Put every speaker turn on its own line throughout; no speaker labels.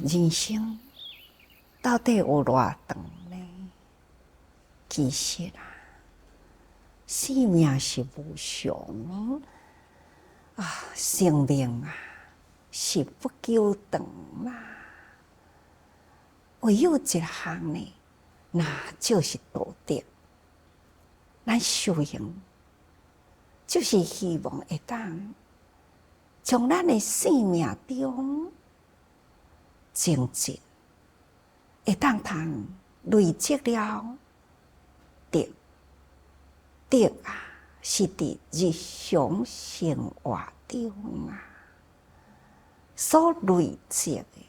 人生到底有偌长呢？其实啊，生命是无常生命啊是不久长啦。唯有一项呢，那就是道德。咱修行就是希望会当从咱的生命中精进，会当通累积了德。德啊，是伫日常生活中所累积的。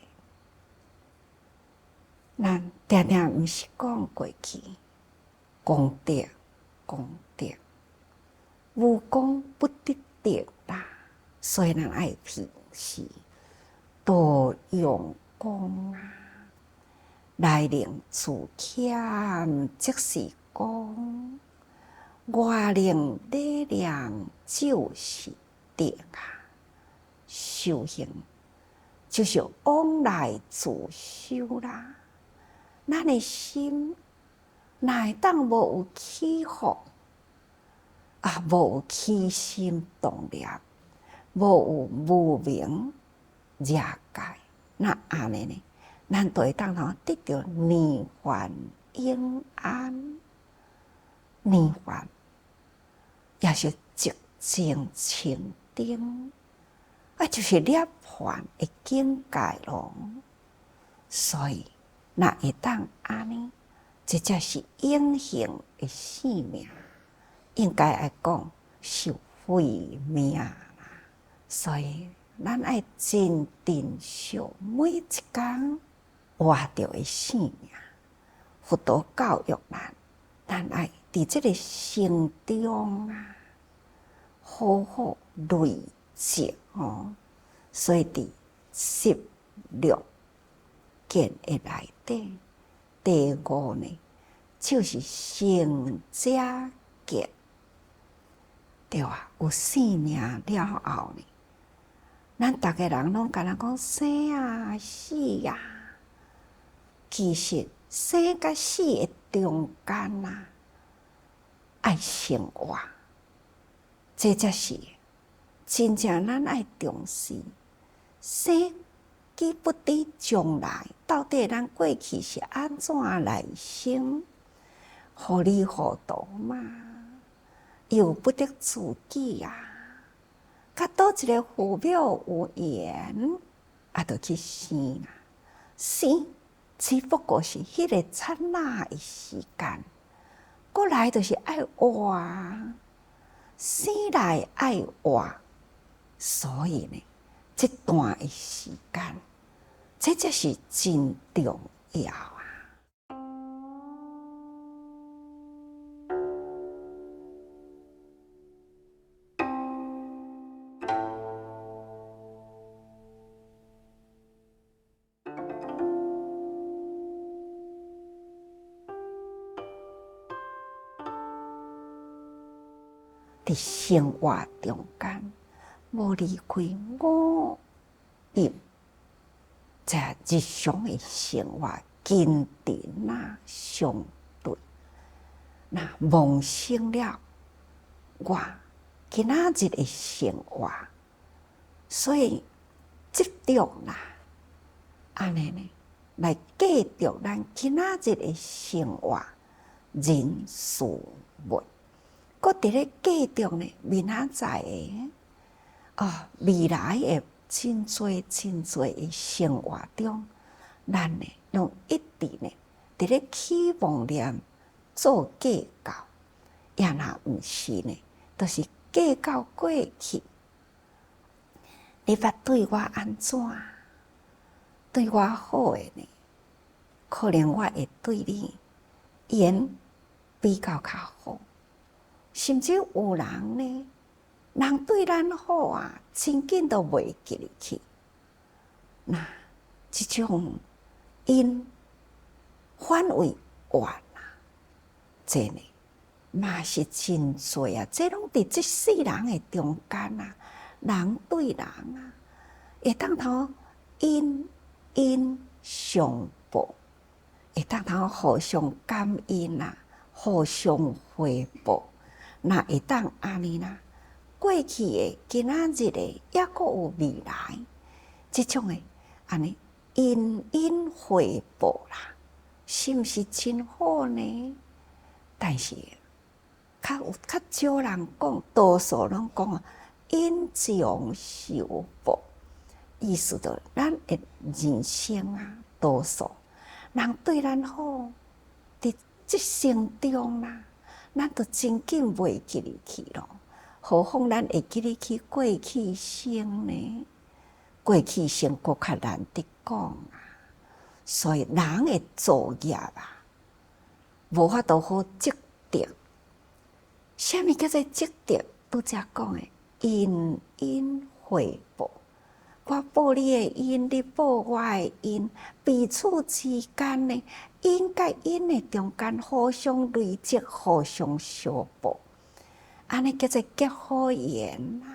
咱常常毋是讲过去功德，功德无功不得德啦。所以咱爱平时多用功来令自谦，即是讲外令力量就是德修行就是往来自修啦。咱的心哪会当无有起伏无有起心动念，无有无明热界，那安尼呢？咱就会当得到涅槃永安。涅槃也是寂静清定，就是涅槃的境界咯。所以，若会当安尼，这才是永恒的生命。应该爱讲是慧命啦。所以，咱爱真正想每一天活着的生命，佛陀教育咱爱伫这个生中好好累积所以伫16件的内底，第5呢，就是成者见。对啊，有生命了后呢，咱逐个人拢敢若讲生啊死啊，其实生甲死的中间爱生活，这才是真正咱爱重视。生记不得将来，到底咱过去是安怎来生？糊里糊涂嘛，由不得自己甲倒一个父母有缘，就去生啦。生只不过是迄个刹那的时间，过来就是爱活，生来爱活，所以呢，这段的时间，这才是真重要伫生活中间，无离开五蕴，在日常的生活坚定相对，那萌生了我今仔日的生活，所以执着安尼呢，来继续咱今仔日的生活人事物。搁伫咧继续呢，明仔载的未来的真侪真侪的生活中，咱呢拢一直呢伫咧期望念做计较，也若毋是呢，都是计较过去，你捌对我安怎？对我好的呢，可能我会对你缘比较较好。甚至有人呢，人对咱好真紧都袂记入去。那这种因反为怨这呢嘛是真多这拢伫这世人的中间人对人会当因恩相报，会当通互相感恩啦，互相回报，那会当安尼啦。过去的、今仔日的，抑阁有未来，即种的安尼恩恩回报啦，是毋是真好呢？但是较少人讲，多数拢讲恩将仇报，意思就咱的人生啊，多数人对咱好，伫即生中啦，咱就真紧袂记入去咯。何况咱会记入去过去生呢？过去生搁较难得讲啊，所以人的作业啊，无法度好积德。啥物叫做积德？拄则讲的恩恩回报，我报你的恩，你报我的恩，彼此之间呢，恩甲恩的中间互相累积，互相相报。安尼叫做结好缘啦，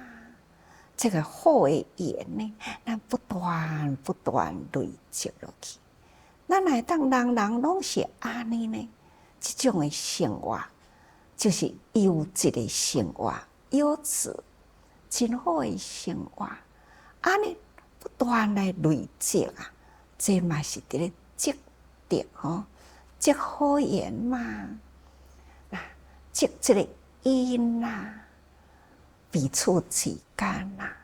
这个好的缘呢，咱不断累积落去。咱来当人人拢是安尼呢，这种的生活就是优质的生活，优质真好的生活。安尼不断来累积啊，这嘛是伫咧积德吼，积好缘嘛，积这个因啦，彼此之间啦。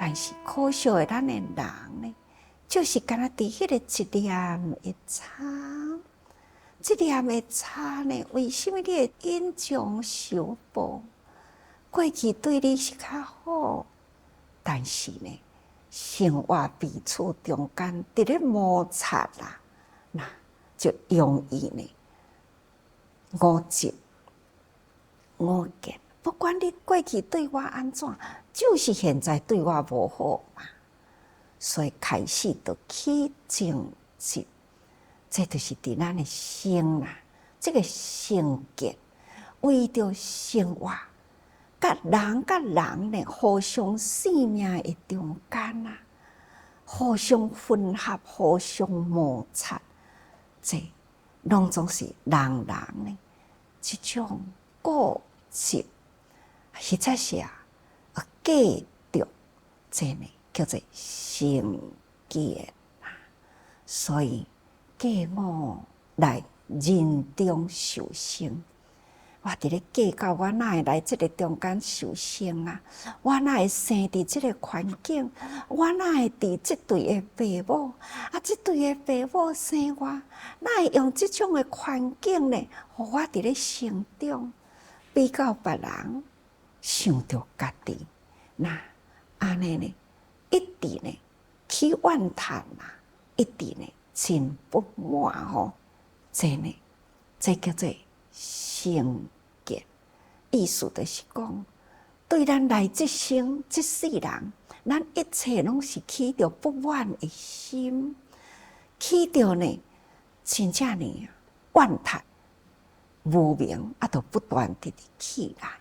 但是可惜的，咱的人呢，就是敢若伫迄个一念的差，一念的差呢，为什么你会恩将仇报？过去对你是较好，但是呢，生活彼此中间伫咧摩擦啦，那就容易呢误解、误见。不管你过去对我安怎，就是现在对我无好嘛，所以开始就起争执，这就是伫咱的心啦，这个性格为着生活，甲人呢互相生命的中间啊，互相混合、互相摩擦，这拢总是人呢这种固执。实在是啊，计着这呢叫做成见啊，所以计我来人中受生。我伫咧计较，我哪会来这个中间受生啊？我哪会生伫这个环境？我哪会伫这对的父母？啊，这对的父母生我，哪会用这种的环境呢？互我伫咧成长，比较别人。想着家己，那安尼呢，一直呢起怨叹啦，一直呢真不满吼，这呢，这叫做成见。意思就是讲，对咱来这生这世人，咱一切拢是起着不满的心，起着呢真正呢怨叹、无明，啊，都不断地起来。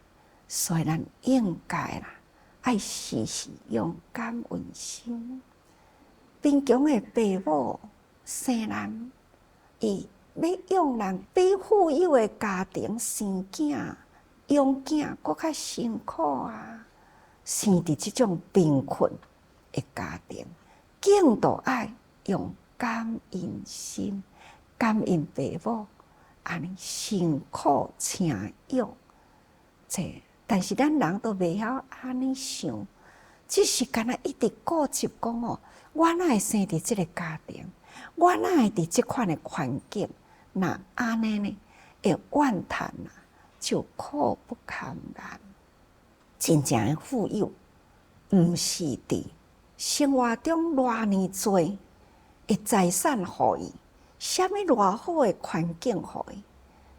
所以咱应该啦，爱时时用感恩心。贫穷的父母生咱，伊要用咱比富有的家庭生囝、养囝，搁较辛苦啊。生伫这种贫困的家庭，更都爱用感恩心，感恩父母安尼辛苦请养，这。但是咱人都袂晓安尼想，只是敢若一直固执讲哦，我哪会生伫这个家庭，我哪会伫这款的环境，那安尼呢会怨叹啊，就苦不堪言。真正的富有，毋是伫生活中偌尼多的财产互伊，啥物偌好的环境互伊，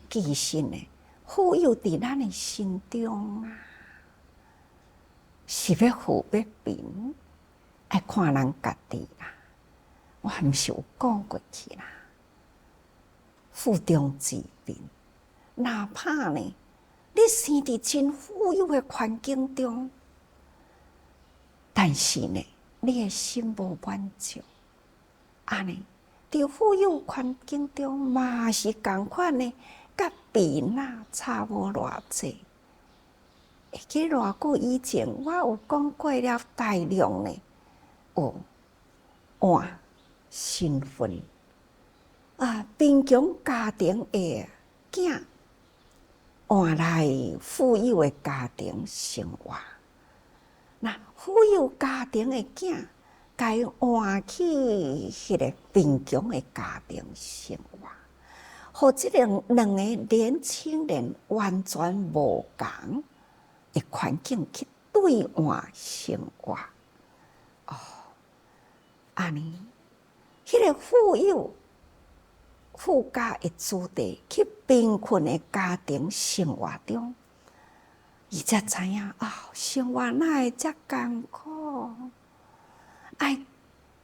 其实呢。富有伫咱的心中啊，是要富要贫，爱看人家己啦。我毋是有讲过去啦，富中之贫，哪怕呢，你生伫真富有的环境中，但是呢，你的心无满足，安尼，伫富有环境中嘛是共款呢，甲贫啊差无偌济。会记偌久以前，我有讲过了大量呢，换身份啊，贫穷家庭的囝换来富有的家庭生活。那富有家庭的囝，该换去迄个贫穷的家庭生活，互即两个年轻人完全无共的环境去兑换生活。安尼，迄个富家的子弟去贫困的家庭生活中，伊才知影生活哪会遮艰苦？爱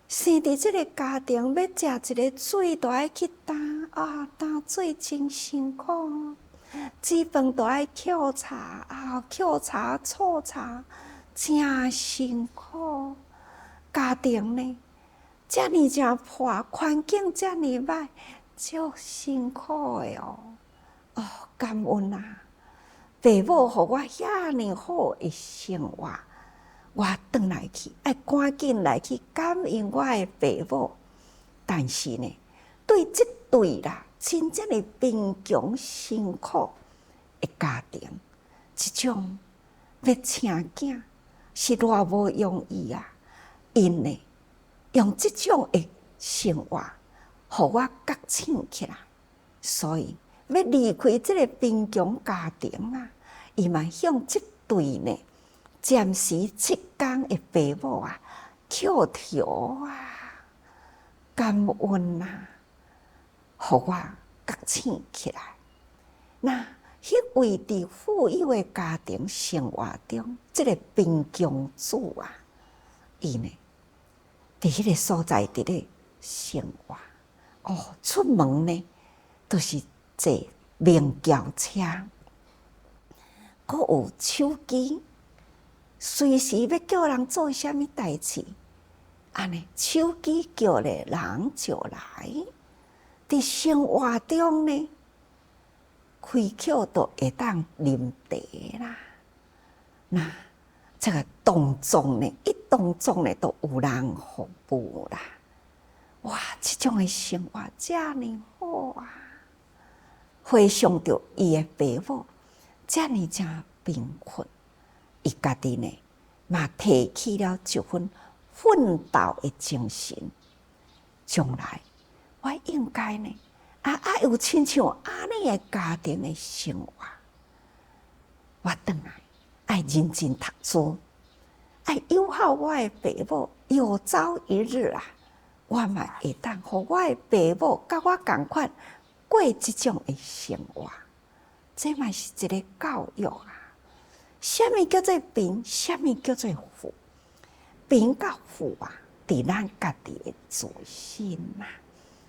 生伫即个家庭，要食一个水都爱去担担水真辛苦，煮饭都爱抾茶抾茶醋茶，真辛苦。家庭呢，遮尔正破，环境遮尔歹，足辛苦的感恩啊！父母互我遐尔好的生活，我转来去，爱赶紧来去感恩我的父母。但是呢，对即对啦，真正的贫穷辛苦的家庭，即种要请囝是偌无容易啊！因呢，用即种的生活，互我觉醒起来，所以要离开即个贫穷家庭啊，伊嘛向即对呢暂时七工的父母啊，求条啊，感恩啊，互我觉醒起来。那迄位伫富有的家庭生活中，即个贫穷子啊，伊呢？伫迄个所在伫咧生活，出门呢都是坐名轿车，阁有手机，随时要叫人做啥物代志，安尼手机叫咧人就来。伫生活中呢，开口都会当啉茶啦，那。这个动作呢，一动作呢都有人服务啦。哇，这种的生活遮尔好啊！回想着伊的父母遮尔正贫困，伊家己呢嘛提起了一份奋斗的精神。将来我应该呢爱有亲像安尼的家庭的生活，我转来。爱认真读书，爱友好我的父母，有朝一日啊，我嘛会当互我的父母甲我共款过即种的生活。这嘛是一个教育啊！什么叫做贫？什么叫做富？贫甲富啊，伫咱家己的自信啊。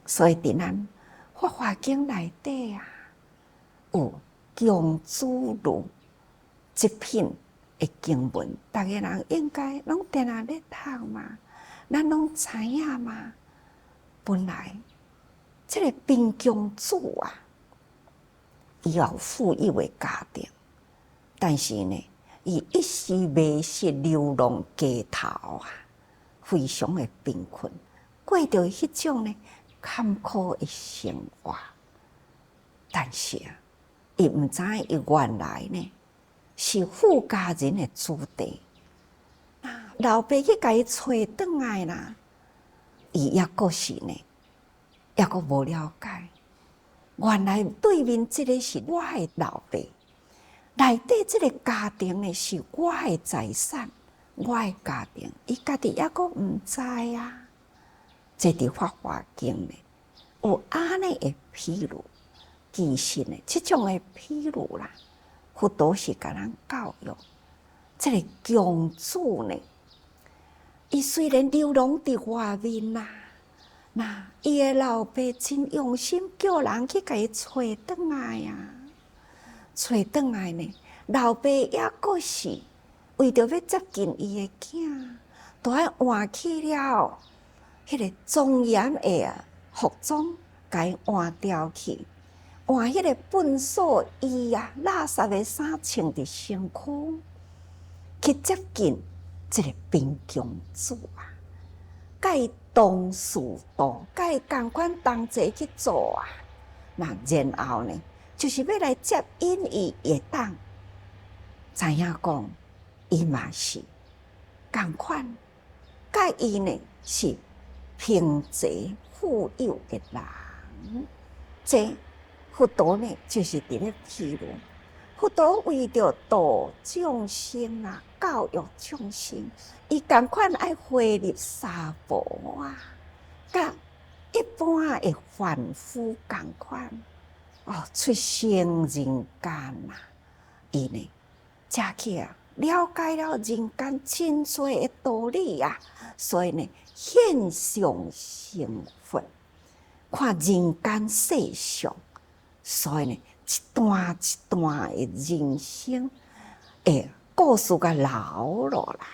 所以伫咱法华经内底啊，有强子路。这篇的经文，逐个人应该拢定定咧读嘛，咱拢知影嘛。本来这个贫穷子啊，伊有富有的家庭，但是呢，伊一时迷失流浪街头啊，非常的贫困，过着迄种呢坎坷的生活。但是啊，伊毋知影伊原来呢。是富家人的子弟，老爸去甲伊找转来啦，伊抑阁是呢，抑阁无了解。原来对面即个是我的老爸，内底即个家庭呢是我的财产，我的家庭，伊家己抑阁毋知啊。这伫法华经呢有安尼的披露，其实呢，即种的披露啦。佛陀是甲咱教育，这个强主呢，伊虽然流浪伫外面啦，那伊的老爸真用心叫人去甲伊找转来啊，找转来呢，老爸也阁是为着要接近伊的囝，都爱换去了迄个庄严的服装，甲伊换掉去，换迄个粪扫衣啊、垃圾的衫穿伫身躯，去接近这个贫穷主啊，甲伊同事道，甲伊共款同齐去做啊。那然后呢，就是要来接引伊，会当知影讲，伊嘛是共款，甲伊呢是贫济富有的人。这佛陀呢，就是伫咧譬如，佛陀为着度众生啊，教育众生，伊共款爱回入娑婆啊，甲一般的凡夫共款出生人间啊，伊呢，才去了解了人间真多的道理啊，所以呢，现象成佛，看人间世相，所以呢，一段一段的人生的故事甲留落来，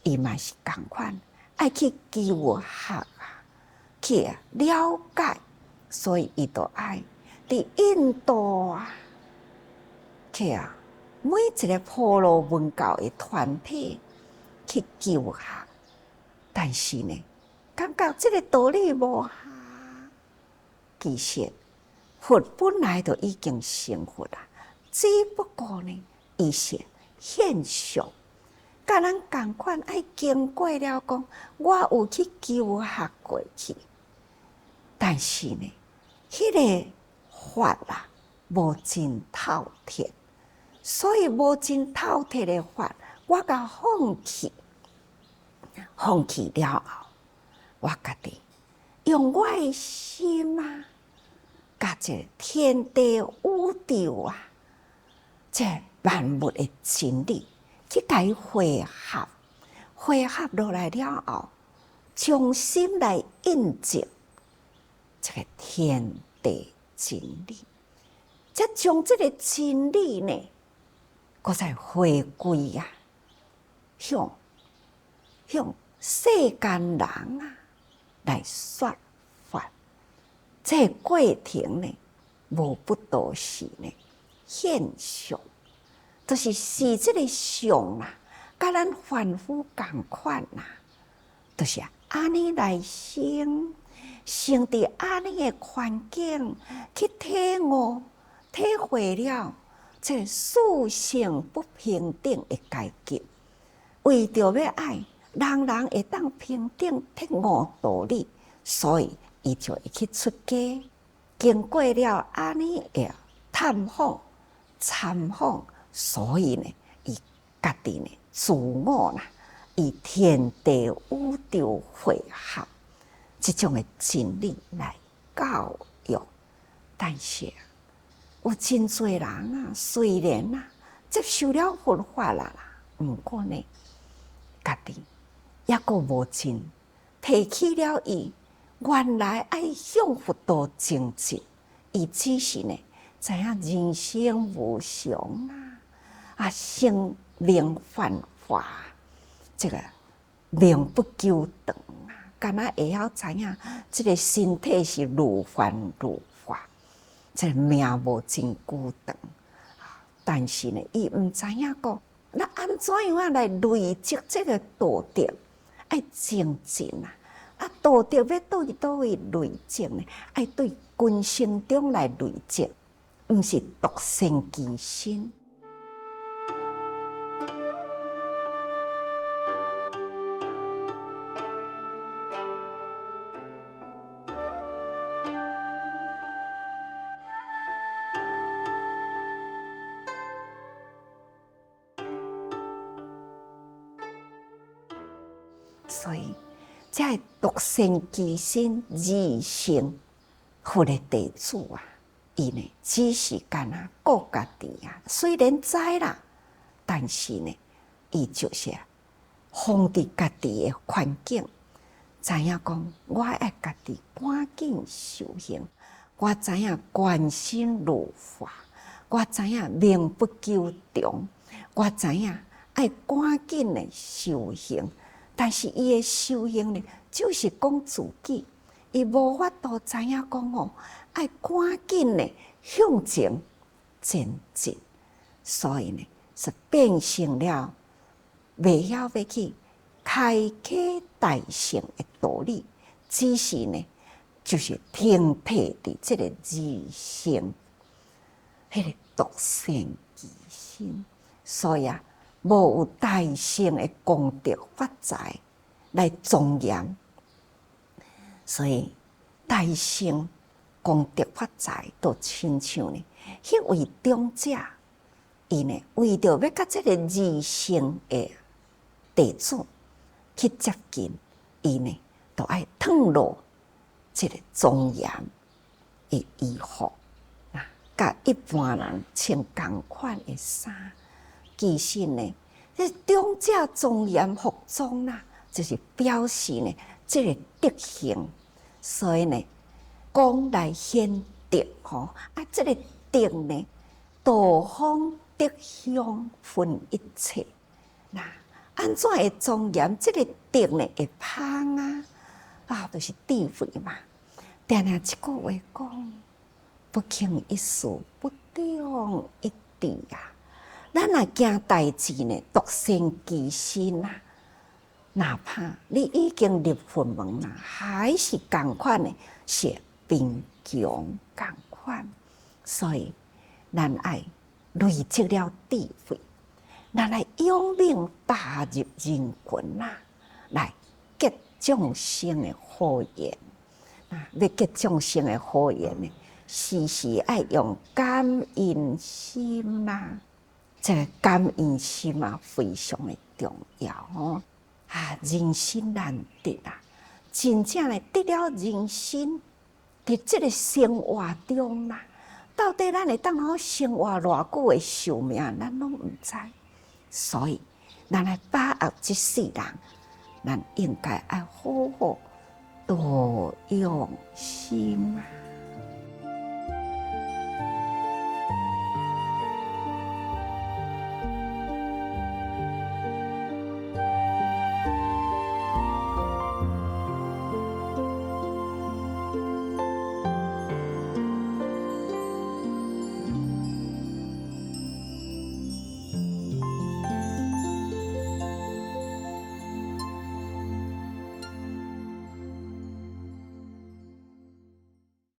伊嘛是共款，爱去求学啊，去了解，所以伊都爱伫印度啊，去每一个婆罗门教的团体去求学，但是呢，感觉这个道理无下，其实佛本来就已经成佛啦，只不过呢，伊是现象，甲咱共款爱经过了讲，我有去求学过去，但是呢，迄个法啦，无真透彻。所以无真透彻的法，我甲放弃，放弃了后，我家己用我的心啊，甲这天地宇宙啊，这万物的真理去甲伊汇合，汇合落来了后，将心来印证这个天地真理，则将这个真理呢，搁再回归啊，向世间人啊来说法。这个过程呢，无不都是呢现象，就是这个相啊，甲咱凡夫共款啊，就是安尼来生，生伫安尼的环境去体悟、体会了。这世性不平等的阶级，为着要爱人人会当平等体悟道理，所以伊就会去出家。经过了安尼的探访、参访，所以呢，伊家己呢自我啦，以天地宇宙汇合，这种的真理来教育，但是有真多人啊，虽然啊接受了佛法啦，毋过呢，家己也阁无真提起了伊原来爱向佛道精进，伊只是呢知影人生无常生命幻化，这个命不久长啊，敢若会晓知影，这个身体是如幻如化。这命无真久长，但是呢，伊毋知影讲，那安怎样来累积这个道德，爱精进啊！道德要倒位累积呢？爱对群生中来累积，毋是独善其身。所以，才会独善其身而成佛的弟子啊！伊呢，只是干顾家己啊。虽然知啦，但是呢，伊就是防伫家己的环境，知影讲我爱家己赶紧修行，我知影观心如法，我知影命不久长，我知影爱赶紧的修行。但是伊的修行呢，就是讲自己，伊无法度知影讲哦，爱赶紧的向前前进，所以呢，是变成了袂晓要去开启大乘的道理，只是呢，就是停滞伫这个自性，迄个独善其身，所以啊。无有大乘的功德法财来庄严，所以大乘功德法财都亲像呢，迄位长者，伊呢为着要甲这个二乘的弟子去接近，伊呢都爱褪落这个庄严的衣服，甲一般人穿同款的衫。其实呢，这长者庄严服装啦，就是表示呢，这个德行。所以呢，讲来显德吼，这个德呢，道方德香分一切。那安怎会庄严？这个德呢会芳就是智慧嘛。定定一句话讲，不轻一事，不重一智啊。咱若行代志呢，独善其身啊！哪怕你已经入佛门啦，还是同款的，是贫穷同款。所以，咱爱累积了智慧，咱来用命踏入人群啦，来结众生的好缘。要结众生的好缘呢，时时爱用感恩心啦。这个感恩心非常的重要哦。人生难得真正的得了人生，伫这个生活中到底咱会当好生活偌久的寿命，咱拢唔知。所以，咱来把握这世人，咱应该爱好好多用心